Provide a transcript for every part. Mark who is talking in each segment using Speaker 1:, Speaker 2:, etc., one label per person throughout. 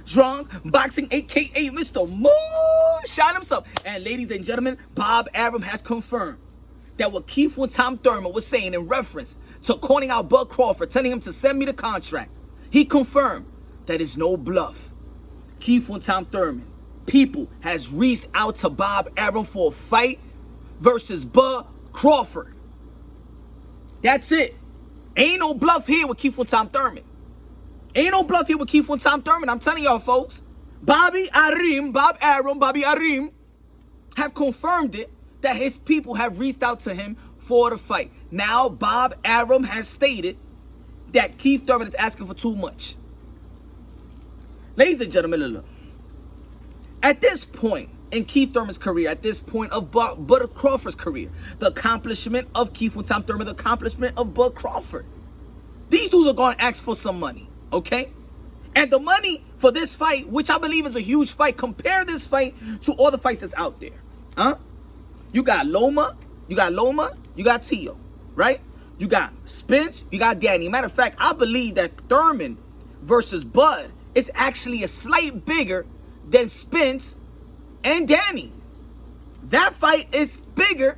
Speaker 1: Punshdrunkboxing, aka Mr. Moonshine himself. And ladies and gentlemen, Bob Arum has confirmed that what Keith and Tom Thurman was saying in reference to calling out Bud Crawford, telling him to send me the contract, he confirmed that it's no bluff. Keith and Tom Thurman, people, has reached out to Bob Arum for a fight versus Bud Crawford. That's it. Ain't no bluff here with Keith and Tom Thurman. Ain't no bluff here with Keith and Tom Thurman. I'm telling y'all, folks. Bob Arum have confirmed it, that his people have reached out to him for the fight. Now, Bob Arum has stated that Keith Thurman is asking for too much. Ladies and gentlemen, look. At this point in Keith Thurman's career, at this point of Bud Crawford's career, the accomplishment of Keith and Tom Thurman, the accomplishment of Bud Crawford, these dudes are going to ask for some money, okay? And the money for this fight, which I believe is a huge fight, compare this fight to all the fights that's out there. You got Loma, you got Tio, right? You got Spence, you got Danny. Matter of fact, I believe that Thurman versus Bud is actually a slight bigger than Spence and Danny. That fight is bigger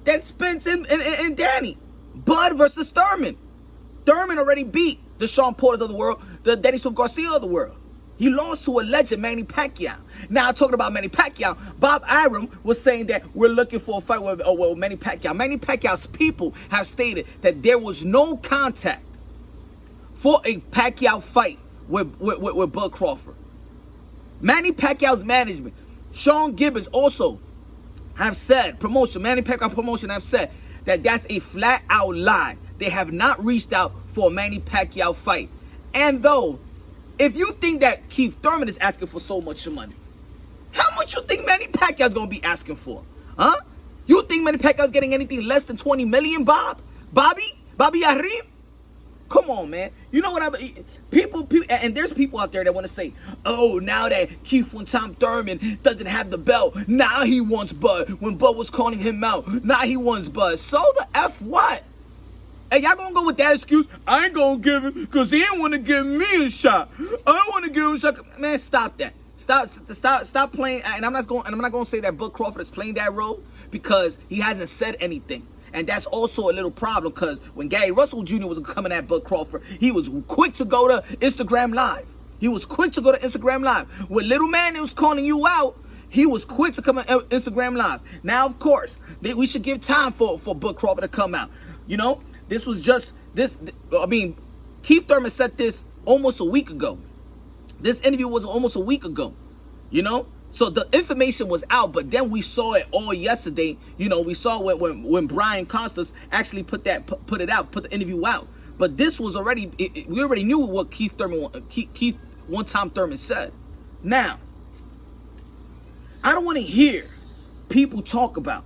Speaker 1: than Spence and Danny. Bud versus Thurman. Thurman already beat the Sean Porter of the world, the Danny Swift Garcia of the world. He lost to a legend, Manny Pacquiao. Now, talking about Manny Pacquiao, Bob Arum was saying that we're looking for a fight with Manny Pacquiao. Manny Pacquiao's people have stated that there was no contact for a Pacquiao fight with Bud Crawford. Manny Pacquiao's management, Sean Gibbons, also have said, Manny Pacquiao promotion have said that that's a flat out lie. They have not reached out for a Manny Pacquiao fight. And though, if you think that Keith Thurman is asking for so much money, how much you think Manny Pacquiao's gonna be asking for? You think Manny Pacquiao's getting anything less than 20 million, Bob? Bobby Arum? Come on, man. You know what people, and there's people out there that want to say, oh, now that Keith and Tom Thurman doesn't have the belt, now he wants Bud. When Bud was calling him out, now he wants Bud. So the F what? Hey, y'all gonna go with that excuse? I ain't gonna give him because he didn't want to give me a shot. I don't want to give him a shot. Man, stop that. Stop playing. And I'm not gonna say that Bud Crawford is playing that role because he hasn't said anything. And that's also a little problem because when Gary Russell Jr. was coming at Bud Crawford, he was quick to go to Instagram Live. When Little Man was calling you out, he was quick to come on Instagram Live. Now, of course, we should give time for Bud Crawford to come out. You know, this was just this. I mean, Keith Thurman said this almost a week ago. This interview was almost a week ago. You know. So the information was out, but then we saw it all yesterday. You know, we saw when Brian Costas actually put the interview out. But this was already, we already knew what Keith one time Thurman said. Now, I don't want to hear people talk about,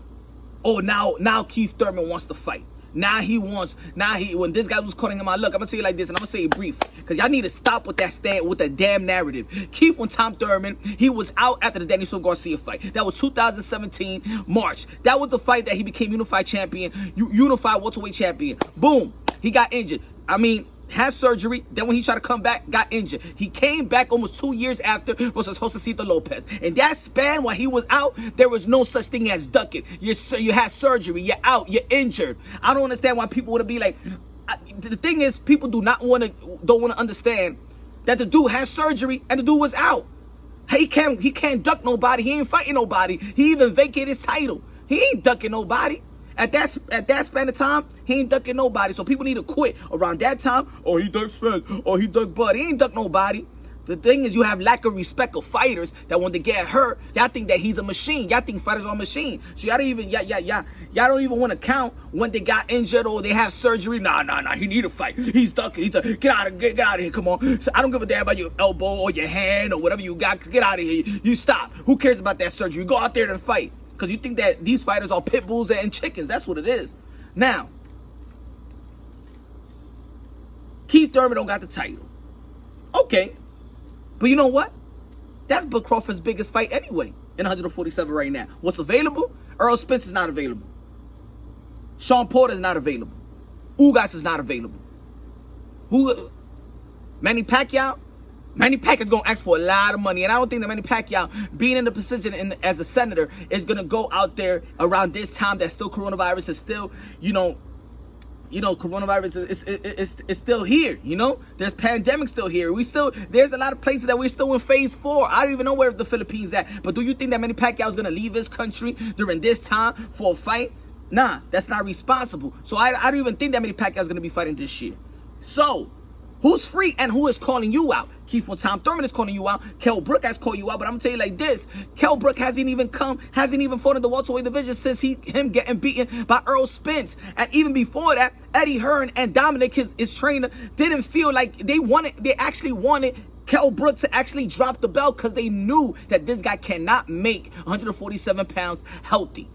Speaker 1: oh, now Keith Thurman wants to fight. When this guy was calling him out, look, I'm going to say it like this, and I'm going to say it brief, because y'all need to stop with that damn narrative. Keith and Tom Thurman, he was out after the Danny Swift Garcia fight. That was 2017, March. That was the fight that he became unified welterweight champion. Boom, he got injured. I mean, had surgery, then when he tried to come back, got injured. He came back almost 2 years after versus Josecito Lopez. In that span, while he was out, there was no such thing as ducking. You had surgery, you're out, you're injured. I don't understand why people would be like, the thing is, people don't want to understand that the dude had surgery and the dude was out. He can't duck nobody, he ain't fighting nobody. He even vacated his title. He ain't ducking nobody. At that span of time, he ain't ducking nobody. So people need to quit around that time. Oh, he ducked Spence. Oh, he ducked Bud. He ain't ducked nobody. The thing is, you have lack of respect of fighters that when they get hurt, y'all think that he's a machine. Y'all think fighters are a machine. So y'all don't even want to count when they got injured or they have surgery. Nah. He need a fight. He's ducking. Get out of here. Come on. So I don't give a damn about your elbow or your hand or whatever you got. Get out of here. You stop. Who cares about that surgery? Go out there and fight. Because you think that these fighters are pit bulls and chickens. That's what it is. Now, Keith Thurman don't got the title. Okay. But you know what? That's Bud Crawford's biggest fight anyway in 147 right now. What's available? Earl Spence is not available. Sean Porter is not available. Ugas is not available. Manny Pacquiao? Manny Pacquiao's going to ask for a lot of money. And I don't think that Manny Pacquiao, being in the position as a senator, is going to go out there around this time that still coronavirus is still, coronavirus is still here, There's pandemic still here. There's a lot of places that we're still in phase 4. I don't even know where the Philippines at. But do you think that Manny Pacquiao is going to leave his country during this time for a fight? Nah, that's not responsible. So I don't even think that Manny Pacquiao is going to be fighting this year. So, who's free and who is calling you out? Keith von Tom Thurman is calling you out. Kell Brook has called you out. But I'm going to tell you like this. Kell Brook hasn't even fought in the welterweight division since him getting beaten by Errol Spence. And even before that, Eddie Hearn and Dominic, his trainer, didn't feel like they actually wanted Kell Brook to actually drop the belt because they knew that this guy cannot make 147 pounds healthy.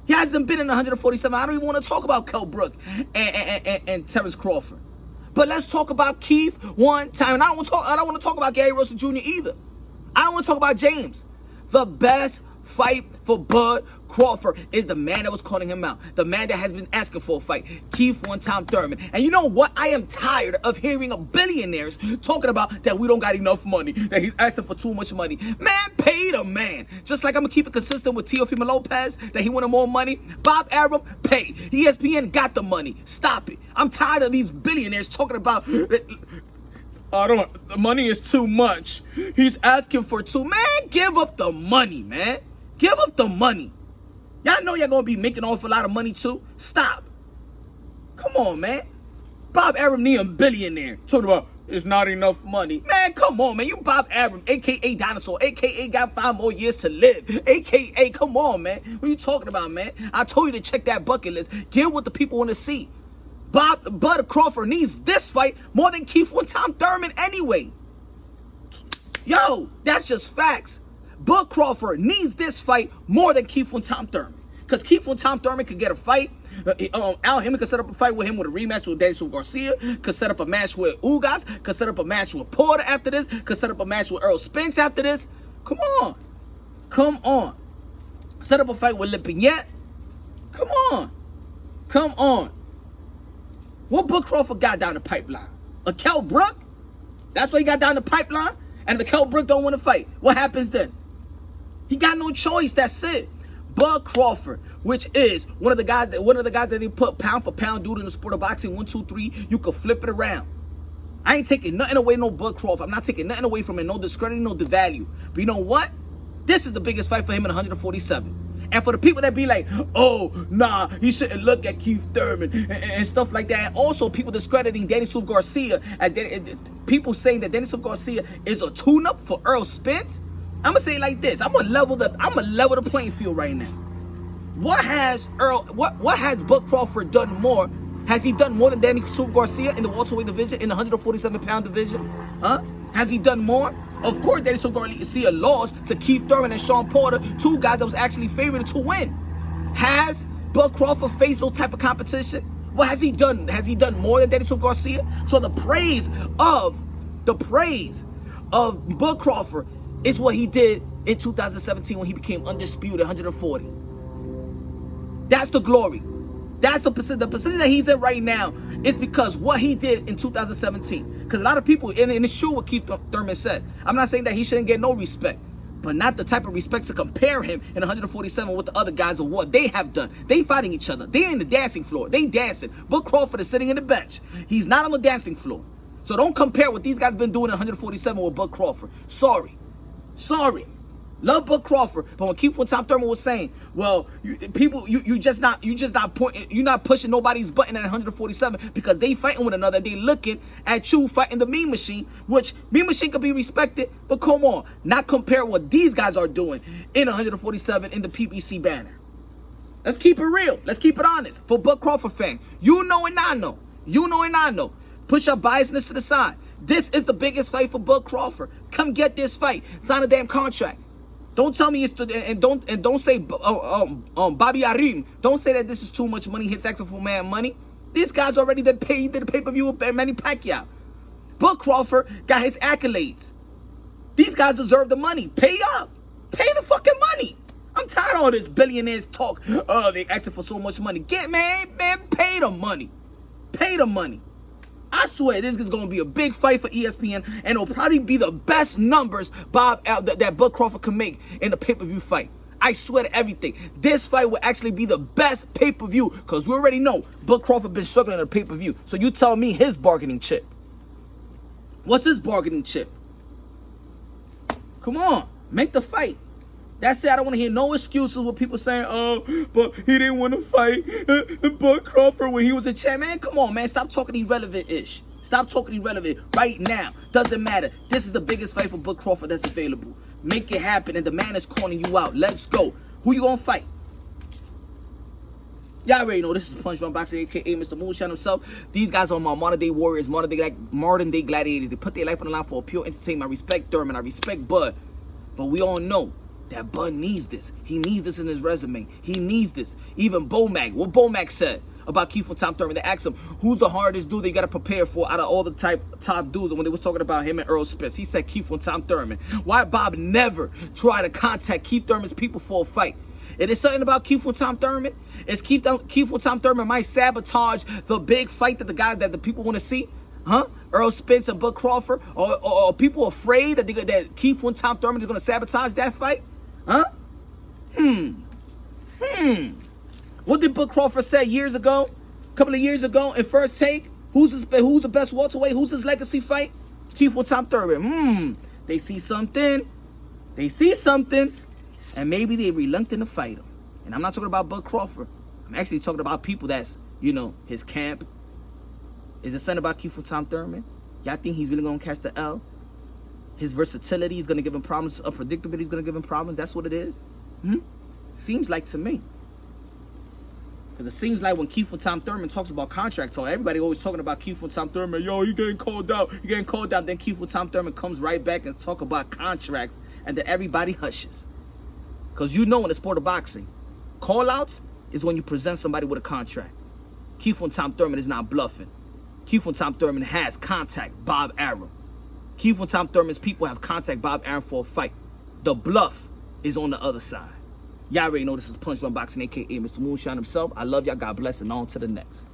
Speaker 1: He hasn't been in 147. I don't even want to talk about Kell Brook and Terrence Crawford. But let's talk about Keith one time. And I don't want to talk about Gary Russell Jr. either. I don't want to talk about James. The best fight for Bud Crawford is the man that was calling him out. The man that has been asking for a fight. Keith one time Thurman. And you know what? I am tired of hearing billionaires talking about that we don't got enough money. That he's asking for too much money. Man, pay the man. Just like I'm going to keep it consistent with Teofimo Lopez. That he wanted more money. Bob Arum, pay. ESPN got the money. Stop it. I'm tired of these billionaires talking about... the money is too much. He's asking for too... Man, give up the money, man. Give up the money. Y'all know y'all gonna be making an awful lot of money too. Stop. Come on, man. Bob Arum need a billionaire. Talking about it's not enough money. Man, come on, man. You Bob Arum, a.k.a. Dinosaur, a.k.a. got 5 more years to live. A.k.a. come on, man. What are you talking about, man? I told you to check that bucket list. Get what the people want to see. Bud Crawford needs this fight more than Keith one time Thurman anyway. Yo, that's just facts. Bud Crawford needs this fight more than Keith von Tom Thurman. Because Keith von Tom Thurman could get a fight. Al Heyman could set up a fight with him with a rematch with Daniel Garcia. Could set up a match with Ugas. Could set up a match with Porter after this. Could set up a match with Errol Spence after this. Come on. Come on. Set up a fight with Lipinette. Come on. Come on. What Bud Crawford got down the pipeline? A Kell Brook? That's what he got down the pipeline? And the Kell Brook don't want to fight. What happens then? He got no choice. That's it. Bud Crawford, which is one of the guys that they put pound for pound dude in the sport of boxing. 1, 2, 3. You could flip it around. I ain't taking nothing away, no Bud Crawford. I'm not taking nothing away from it. No discrediting, no devalue. But you know what? This is the biggest fight for him in 147. And for the people that be like, oh, nah, he shouldn't look at Keith Thurman and stuff like that. And also people discrediting Daniel Garcia. People saying that Daniel Garcia is a tune-up for Errol Spence. I'm going to say it like this. I'm going to level the playing field right now. What has Bud Crawford done more? Has he done more than Daniel Garcia in the welterweight division, in the 147-pound division? Huh? Has he done more? Of course, Daniel Garcia lost to Keith Thurman and Sean Porter, 2 guys that was actually favored to win. Has Bud Crawford faced those type of competition? What has he done? Has he done more than Daniel Garcia? So the praise of Bud Crawford is what he did in 2017 when he became undisputed 140. That's the glory. That's the position that he's in right now is because what he did in 2017. Because a lot of people, and it's true what Keith Thurman said. I'm not saying that he shouldn't get no respect, but not the type of respect to compare him in 147 with the other guys of what they have done. They fighting each other. They in the dancing floor. They dancing. Bud Crawford is sitting in the bench. He's not on the dancing floor. So don't compare what these guys been doing in 147 with Bud Crawford. Sorry. Love Bud Crawford, but when Keith von Tom Thurman was saying, well, you're not pushing nobody's button at 147 because they fighting with another. They looking at you fighting the Mean Machine, which Mean Machine could be respected, but come on, not compare what these guys are doing in 147 in the PBC banner. Let's keep it real. Let's keep it honest. For Bud Crawford fan, you know and I know. You know and I know. Push your biasness to the side. This is the biggest fight for Bud Crawford. Come get this fight. Sign a damn contract. Don't tell me don't say Bobby Arum. Don't say that this is too much money. Hits asking for man money. These guys already did the pay-per-view with Manny Pacquiao. Bud Crawford got his accolades. These guys deserve the money. Pay up. Pay the fucking money. I'm tired of all this billionaires talk. Oh, they asking for so much money. Man, pay the money. Pay the money. I swear this is going to be a big fight for ESPN, and it'll probably be the best numbers that Bud Crawford can make in a pay-per-view fight. I swear to everything. This fight will actually be the best pay-per-view, because we already know Bud Crawford been struggling in a pay-per-view. So you tell me his bargaining chip. What's his bargaining chip? Come on, make the fight. That's it. I don't want to hear no excuses with people saying, oh, but he didn't want to fight Bud Crawford when he was a champ. Man, come on, man. Stop talking irrelevant-ish. Stop talking irrelevant right now. Doesn't matter. This is the biggest fight for Bud Crawford that's available. Make it happen, and the man is calling you out. Let's go. Who you going to fight? Y'all already know this is Punshdrunkboxing, a.k.a. Mr. Moonshine himself. These guys are my modern-day warriors, modern-day gladiators. They put their life on the line for a pure entertainment. I respect Thurman. I respect Bud. But we all know that Bud needs this. He needs this in his resume. He needs this. Even Bomac. What Bomac said about Keith from Tom Thurman. They asked him, who's the hardest dude that you got to prepare for out of all the top dudes? And when they was talking about him and Earl Spence, he said Keith from Tom Thurman. Why Bob never tried to contact Keith Thurman's people for a fight? It is something about Keith from Tom Thurman. Is Keith from Tom Thurman might sabotage the big fight that the people want to see? Huh? Earl Spence and Bud Crawford? Or people afraid that Keith from Tom Thurman is going to sabotage that fight? Huh? What did Bud Crawford say years ago? A couple of years ago in First Take? Who's the best welterweight? Who's his legacy fight? Keith from Tom Thurman. They see something. They see something. And maybe they're reluctant to fight him. And I'm not talking about Bud Crawford. I'm actually talking about people that's, his camp. Is it something about Keith from Tom Thurman? Y'all think he's really going to catch the L? His versatility is going to give him problems. Unpredictability is going to give him problems. That's what it is? Seems like to me. Because it seems like when Keith from Tom Thurman talks about contract talk, everybody always talking about Keith from Tom Thurman. Yo, you getting called out. You getting called out. Then Keith from Tom Thurman comes right back and talk about contracts. And then everybody hushes. Because in the sport of boxing, call-outs is when you present somebody with a contract. Keith from Tom Thurman is not bluffing. Keith from Tom Thurman has contact Bob Arum. Keith from Tom Thurman's people have contact Bob Arum for a fight. The bluff is on the other side. Y'all already know this is Punshdrunkboxing, a.k.a. Mr. Moonshine himself. I love y'all. God bless, and on to the next.